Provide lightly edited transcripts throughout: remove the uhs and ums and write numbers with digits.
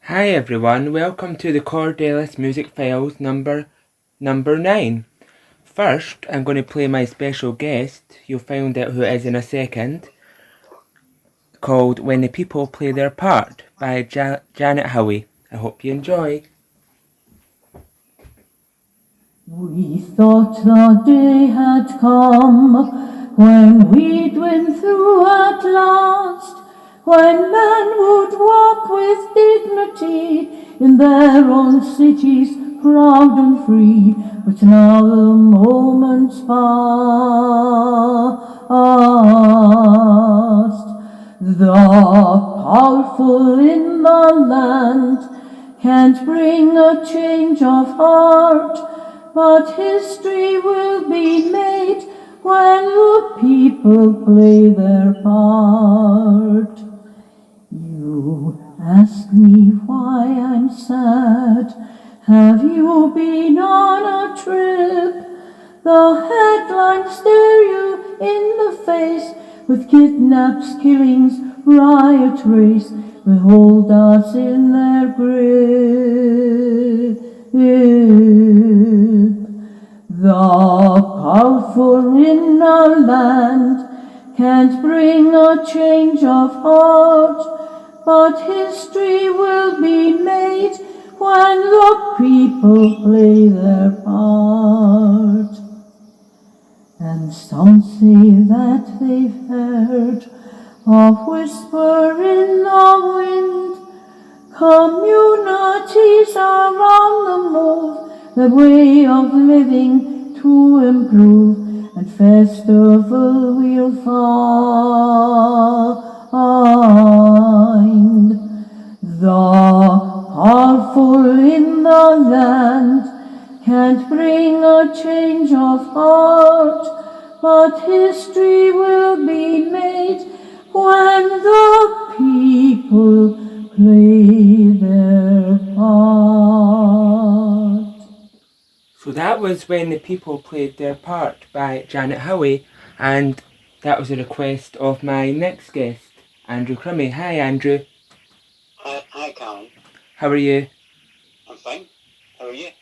Hi everyone, welcome to the Chord Ellis Music Files number 9. First, I'm going to play my special guest, you'll find out who it is in a second, called When the People Play Their Part by Janet Howie. I hope you enjoy. We thought the day had come when we'd win through at last, when men would walk with dignity in their own cities, proud and free. But now the moment's past. The powerful in the land can't bring a change of heart, but history will be made when the people play their part. You ask me why I'm sad. Have you been on a trip? The headlines stare you in the face with kidnaps, killings, riot race. They hold us in their grip. The powerful in our land can't bring a change of heart, but history will be made when the people play their part. And some say that they've heard a whisper in the wind. Communities are on the move, their way of living to improve, and festival we'll find. The powerful in the land can't bring a change of heart, but history will be made when the people play their part. So that was When the People Played Their Part by Janet Howie, and that was a request of my next guest, Andrew Crummy. Hi Andrew. Hi, Colin. How are you? I'm fine. How are you?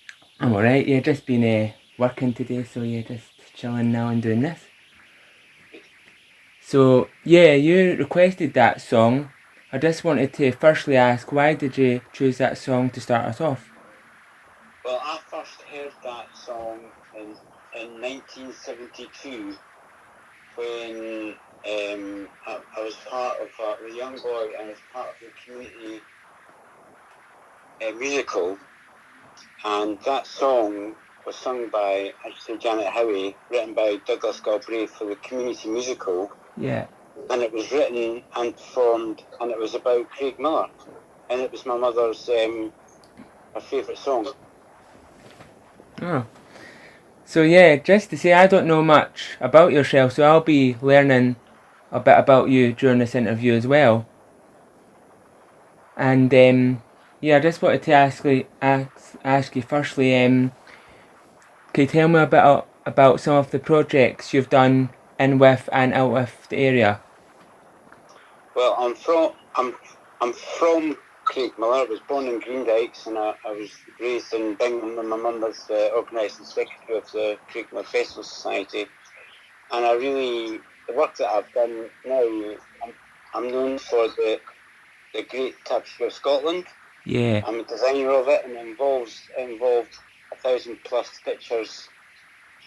I'm alright, yeah, just been working today, so yeah, just chilling now and doing this. So, yeah, you requested that song. I just wanted to firstly ask, why did you choose that song to start us off? Well, I first heard that song in 1972 when I was part of a young boy and was part of the community musical, and that song was sung by, I should say, Janet Howie, written by Douglas Galbraith for the community musical. Yeah. And it was written and performed, and it was about Craig Miller, and it was my mother's her favourite song. Oh. So yeah, just to say, I don't know much about yourself, so I'll be learning a bit about you during this interview as well. And yeah, I just wanted to ask you firstly, can you tell me a bit about some of the projects you've done in with and out with the area? Well, I'm from Craig Miller. I was born in Greendykes, and I was raised in Bingham, and my mum was organising secretary of the Craig Miller Festival Society. And the work that I've done now, I'm known for the Great Tapestry of Scotland. Yeah. I'm a designer of it, and it involved 1,000+ pictures.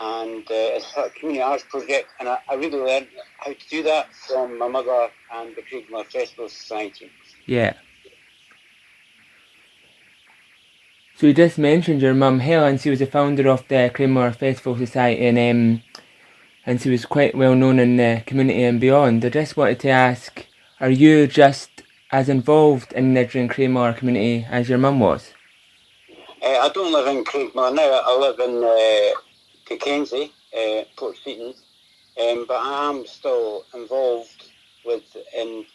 And it's a community arts project, and I really learned how to do that from my mother and the Craig Miller Festival Society. Yeah. So you just mentioned your mum Helen. She was the founder of the Craig Miller Festival Society, and she was quite well known in the community and beyond. I just wanted to ask, are you just as involved in the Craig Miller community as your mum was? I don't live in Craig Miller now. I live in Kilkenzie, Port Seaton, but I am still involved in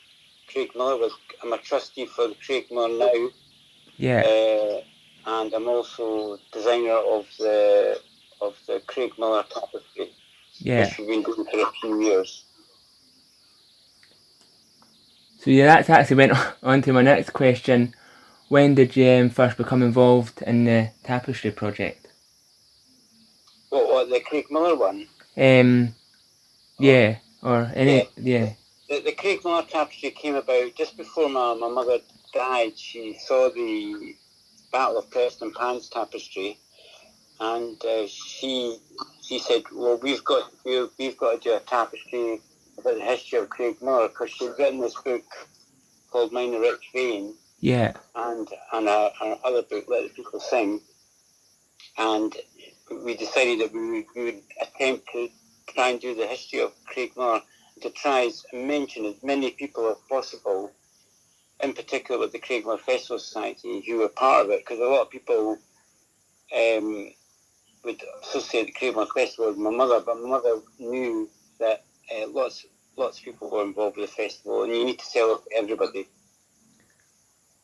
Craig Miller. I'm a trustee for the Craig Miller now. Yeah. And I'm also designer of the Craig Miller tapestry, which we've been doing for a few years. So yeah, that's actually went on to my next question. when did you first become involved in the tapestry project? What, the Craig Miller one? Yeah, or any, yeah. The Craig Miller tapestry came about just before my mother died. She saw the Battle of Preston Pans tapestry, and she said, "Well, we've got to do a tapestry about the history of Craig Miller," because she'd written this book called Mine a Rich Vein, Yeah, and another book, Let the People Sing, and we decided that we would attempt to try and do the history of Craig Miller, to try and mention as many people as possible, in particular with the Craig Miller Festival Society, who were part of it, because a lot of people would associate the Craig Miller Festival with my mother, but my mother knew that lots of people were involved with the festival, and you need to tell everybody.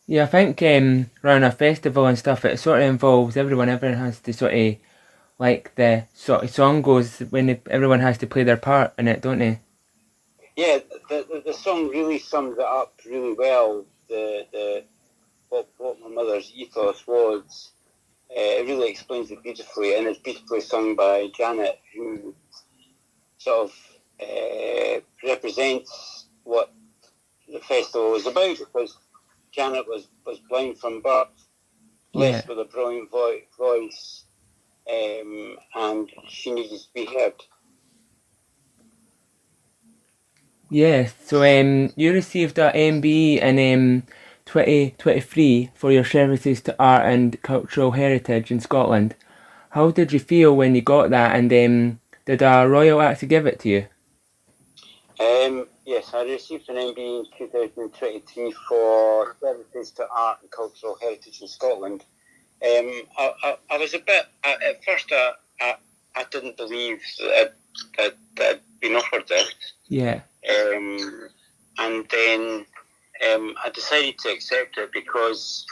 yeah, I think around a festival and stuff, it sort of involves everyone. Everyone has to sort of, like the sort of song goes when everyone has to play their part in it, don't they? Yeah, the song really sums it up really well. What my mother's ethos was. It really explains it beautifully, and it's beautifully sung by Janet, who sort of represents what the festival was about, because Janet was blind from birth, blessed with a brilliant voice, and she needed to be heard. Yes, so you received a MBE in 2023 for your services to art and cultural heritage in Scotland. How did you feel when you got that, and did a royal actually give it to you? Yes, I received an MBE in 2023 for services to art and cultural heritage in Scotland. I was a bit, at first I didn't believe that I'd been offered this. Yeah. And then I decided to accept it because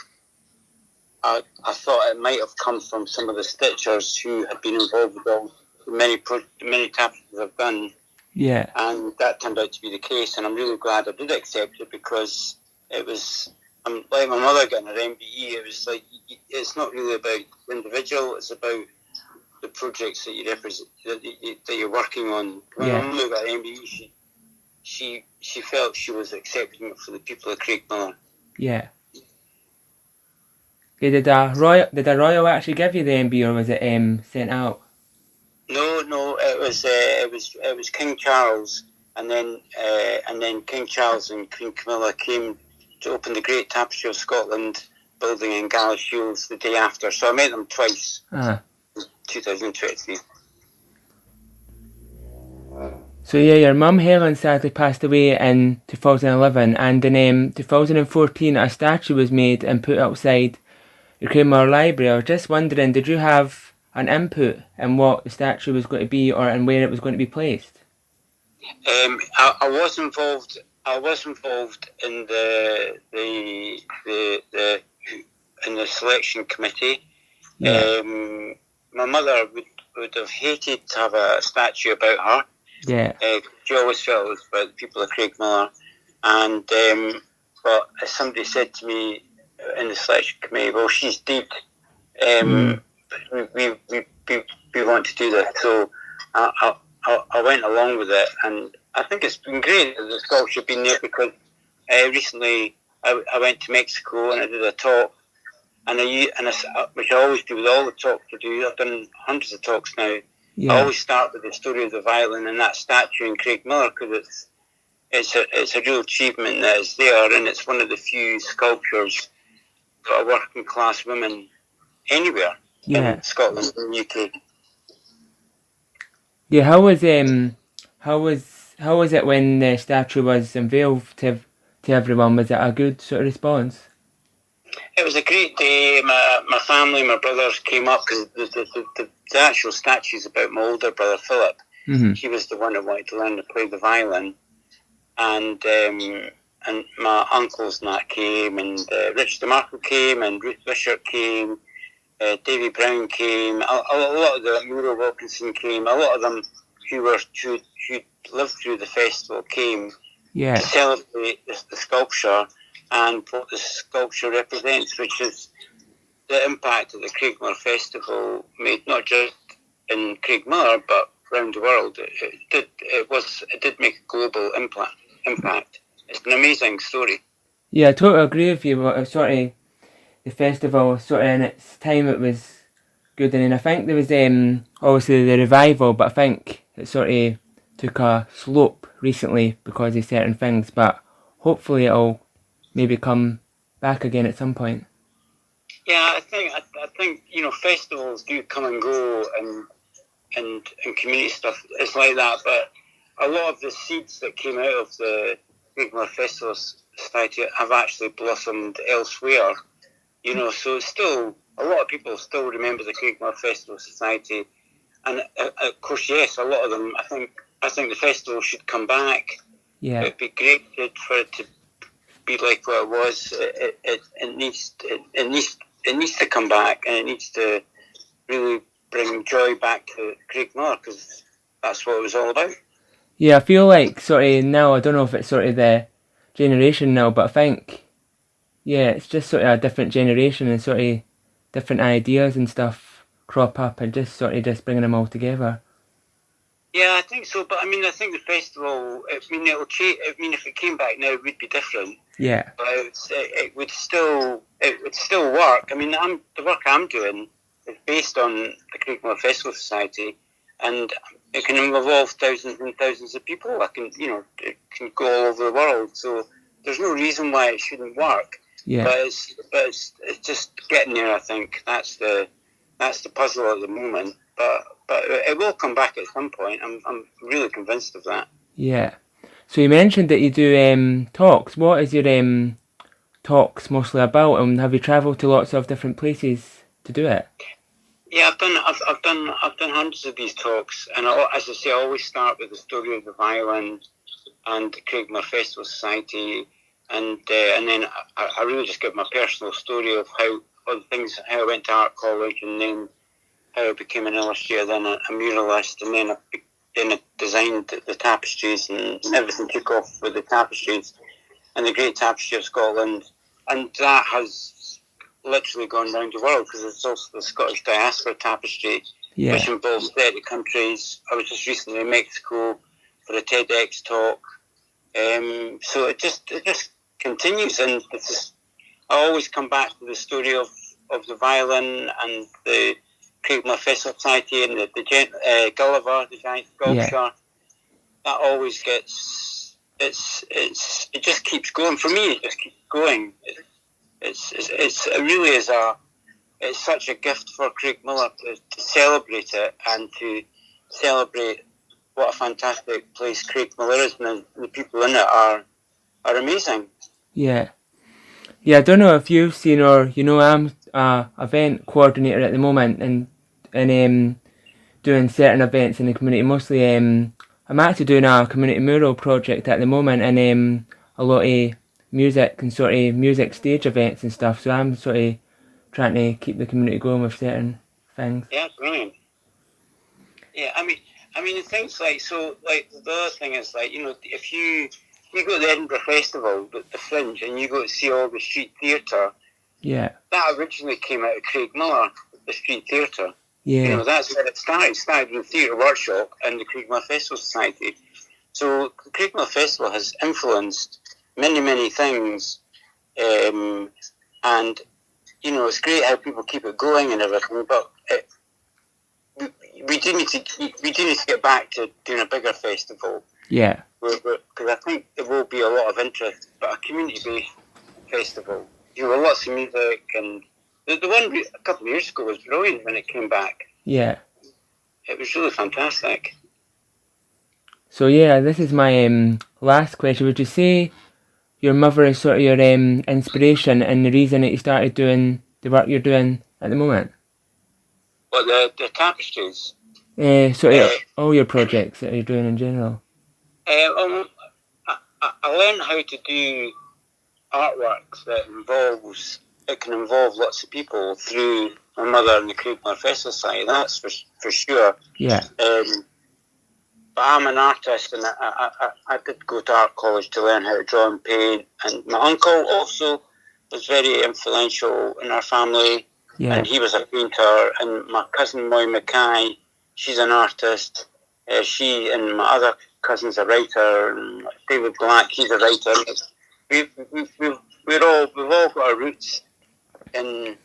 I thought it might have come from some of the stitchers who had been involved with all many tapestries I've done. Yeah. And that turned out to be the case, and I'm really glad I did accept it, because it was, like my mother getting her MBE, it was like, it's not really about the individual, it's about the projects that you represent, that you're working on. When my mother got her MBE, she felt she was accepting it for the people of Craig Miller. Yeah. Did a royal actually give you the MBE, or was it sent out? No, it was King Charles, and then King Charles and Queen Camilla came to open the Great Tapestry of Scotland building in Galashiels the day after. So I met them twice. In 2023. So yeah, your mum Helen sadly passed away in 2011, and in 2014 a statue was made and put outside the Craig Miller Library. I was just wondering, did you have an input in what the statue was going to be, or and where it was going to be placed? I was involved. I was involved in the selection committee. Yeah. My mother would have hated to have a statue about her. Yeah. She always felt it was about the people of Craig Miller, and but as somebody said to me in the selection committee, well, she's dead. We want to do that, so I went along with it, and I think it's been great that the sculpture has been there, because recently I went to Mexico and I did a talk, and which I always do with all the talks I do. I've done hundreds of talks now. Yeah. I always start with the story of the violin and that statue in Craig Miller, because it's a real achievement that is there, and it's one of the few sculptures for a working class woman anywhere in Scotland and the UK. Yeah, how was it when the statue was unveiled to everyone? Was it a good sort of response? It was a great day. My family, my brothers came up, because the actual statue is about my older brother Philip. Mm-hmm. He was the one that wanted to learn to play the violin, and my uncles and that came, and Richard DeMarco came, and Ruth Wishart came, Davy Brown came, a lot of the Muriel Wilkinson came, a lot of them who lived through the festival came to celebrate the sculpture, and what the sculpture represents, which is the impact that the Craigmillar Festival made, not just in Craigmillar, but around the world. It did make a global impact. It's an amazing story. Yeah, I totally agree with you, but sort of the festival, sort of in its time, it was good, and then I think there was obviously the revival, but I think it sort of took a slope recently because of certain things, but hopefully it'll maybe come back again at some point. Yeah, I think festivals do come and go, and community stuff is like that, but a lot of the seeds that came out of the Craigmillar Festival Society have actually blossomed elsewhere. So still, a lot of people still remember the Craigmillar Festival Society, and of course, yes, a lot of them. I think the festival should come back. Yeah, it'd be great for it to be like what it was. It needs to come back, and it needs to really bring joy back to Craigmillar, because that's what it was all about. Yeah, I feel like sort of now, I don't know if it's sort of the generation now, but I think, yeah, it's just sort of a different generation and sort of different ideas and stuff crop up and just sort of just bringing them all together. Yeah, I think so, but I think the festival, it'll change. If it came back now, it would be different. Yeah. But it would still work. The work I'm doing is based on the Craigmillar Festival Society, and it can involve thousands and thousands of people. It can go all over the world. So there's no reason why it shouldn't work. Yeah. But it's just getting there. I think that's the puzzle at the moment. But it will come back at some point. I'm really convinced of that. Yeah. So you mentioned that you do talks. What is your talks mostly about? And have you travelled to lots of different places to do it? Yeah, I've done hundreds of these talks, and as I say, I always start with the story of the violin and the Craigmillar Festival Society, and then I really just give my personal story of how I went to art college, and then how I became an illustrator, then a muralist, and then I designed the tapestries, and everything took off with the tapestries and the Great Tapestry of Scotland, and that has literally gone around the world, because there's also the Scottish Diaspora Tapestry, which involves 30 countries. I was just recently in Mexico for a TEDx talk, so it just continues, and I always come back to the story of the violin and the Craigmillar Festival Society and the Gulliver, the giant sculpture. Yeah. That always gets it just keeps going. For me, it just keeps going. It really is it's such a gift for Craigmillar to celebrate it, and to celebrate what a fantastic place Craigmillar is, and the people in it are amazing. Yeah. Yeah, I don't know if you've seen, or I'm a event coordinator at the moment, and doing certain events in the community. Mostly, I'm actually doing a community mural project at the moment, and a lot of music and sort of music stage events and stuff. So I'm sort of trying to keep the community going with certain things. Yeah, brilliant. Yeah, I mean, things like, so, like, the other thing is, like, if you go to the Edinburgh Festival, the Fringe, and you go to see all the street theatre, yeah, that originally came out of Craigmillar, the street theatre. Yeah. That's where it started. It started in the Theatre Workshop and the Craigmillar Festival Society. So the Craigmillar Festival has influenced many, many things, and it's great how people keep it going and everything. But we do need to get back to doing a bigger festival. Yeah. Because I think there will be a lot of interest, but a community-based festival, with lots of music, and the one a couple of years ago was brilliant when it came back. Yeah. It was really fantastic. So yeah, this is my last question. Would you say your mother is sort of your inspiration and the reason that you started doing the work you're doing at the moment? What, the tapestries? All your projects that you're doing in general. I learned how to do artwork that can involve lots of people through my mother and the Craigmillar Festival Society. That's for sure. Yeah. But I'm an artist, and I did go to art college to learn how to draw and paint. And my uncle also was very influential in our family, and he was a painter. And my cousin Moy Mackay, she's an artist. She and my other cousin's a writer. And David Black, he's a writer. We've all got our roots in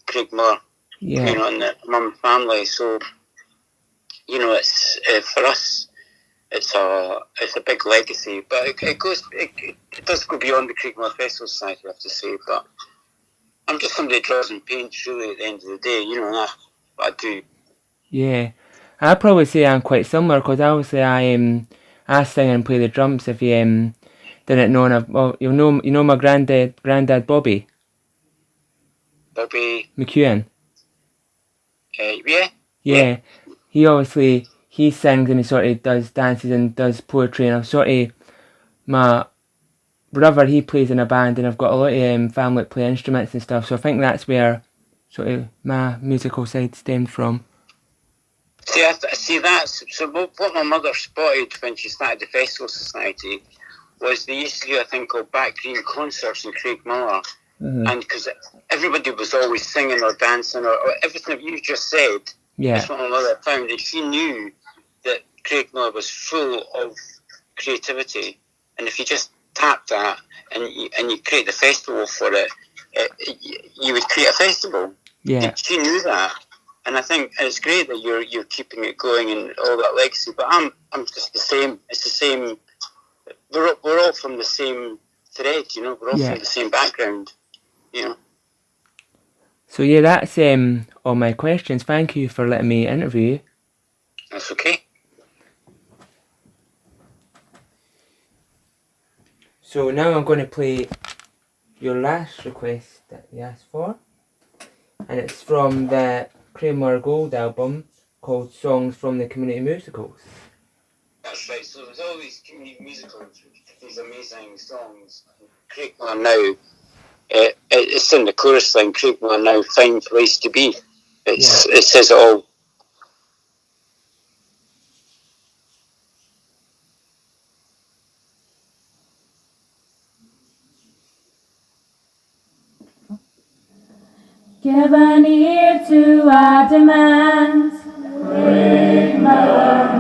Craigmillar, you know, in the mum family. So, you know, it's for us, it's a big legacy. But it does go beyond the Craigmillar Festival Society, I have to say. But I'm just somebody who draws and paints, really, at the end of the day. You know, that's what I do. Yeah, I'd probably say I'm quite similar, because obviously I sing and play the drums. If you didn't know, well, you know my granddad Bobby McEwen. Yeah. He obviously he sings and he sort of does dances and does poetry, and I've sort of my brother, he plays in a band, and I've got a lot of family that play instruments and stuff. So I think that's where sort of my musical side stemmed from. See, that's so. What my mother spotted when she started the Festival Society was they used to do a thing called back green concerts in Craigmillar, and because everybody was always singing or dancing or everything that you just said. That's what my mother found, and she knew that Craigmillar was full of creativity, and if you just tap that and you create the festival for it, you would create a festival. She knew that. And I think it's great that you're keeping it going and all that legacy. But I'm just the same. It's the same. We're all from the same thread, you know. We're all from the same background, you know. So that's all my questions. Thank you for letting me interview you. That's okay. So now I'm going to play your last request that you asked for, and it's from the Craigmillar Gold album called Songs from the Community Musicals. That's right. So there's all these community musicals, these amazing songs. Craigmillar now, it's in the chorus line. Craigmillar now, fine place to be. It says it all. Give an ear to our demands. Craigmillar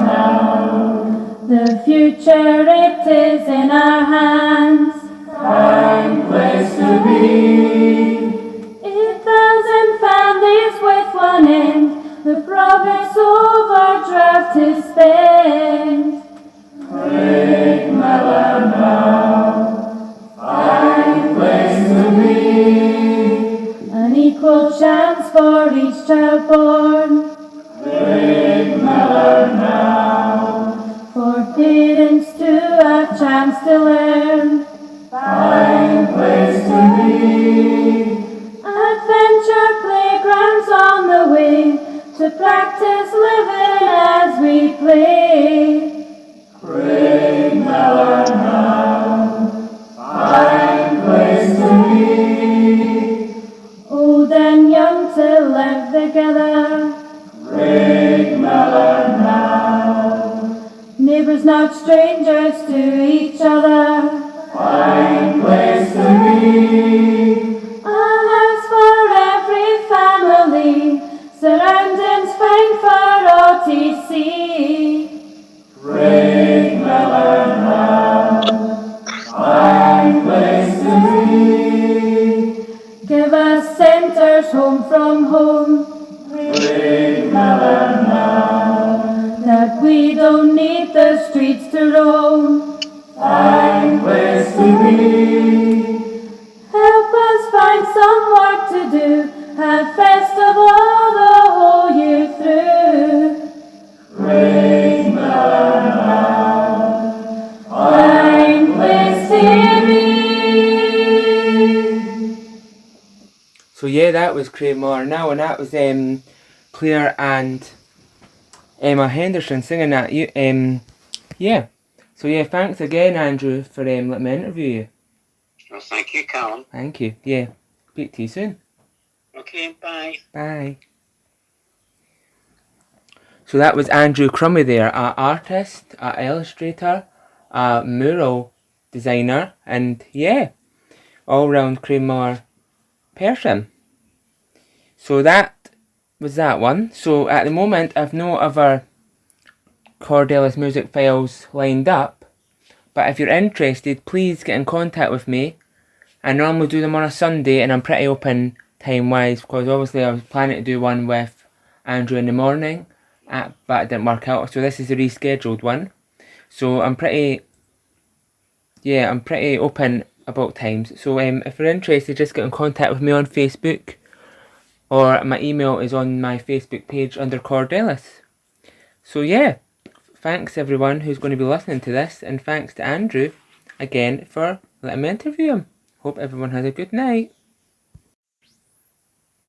now. The future, it is in our hands. Fine place to be. 8,000 families with one end. The province overdraft is spent. Craigmillar now. Fine place to be. An equal chance for each child born. Craigmillar now. For parents to have chance to learn. Fine place to be. Adventure playgrounds on the way to practice living as we play. Craigmillar now. Fine place to be. Old and young to live together. Craigmillar now. Neighbours not strangers to each other. Fine place to be. A house for every family. Surroundings fine for OTC. Craigmillar now. Fine place to be. Give us centres home from home. Craigmillar now. That we don't need the streets to roam. Fine place to be. Help us find some work to do. Have festival the whole year through. Craigmillar now. Fine place to be. So that was Craigmillar now, and that was Claire and Emma Henderson singing that. So thanks again, Andrew, for letting me interview you. Well, thank you, Callum. Thank you. Speak to you soon. Okay, bye. Bye. So that was Andrew Crummy there, an artist, an illustrator, a mural designer, and yeah, all round Craigmillar person. So that was that one. So at the moment I've no other Chord Ellis music files lined up, but if you're interested, please get in contact with me. I normally do them on a Sunday and I'm pretty open time wise, because obviously I was planning to do one with Andrew in the morning, but it didn't work out, so this is the rescheduled one. So I'm pretty open about times. So if you're interested, just get in contact with me on Facebook, or my email is on my Facebook page under Chord Ellis. So yeah, thanks everyone who's going to be listening to this, and thanks to Andrew again for letting me interview him. Hope everyone has a good night.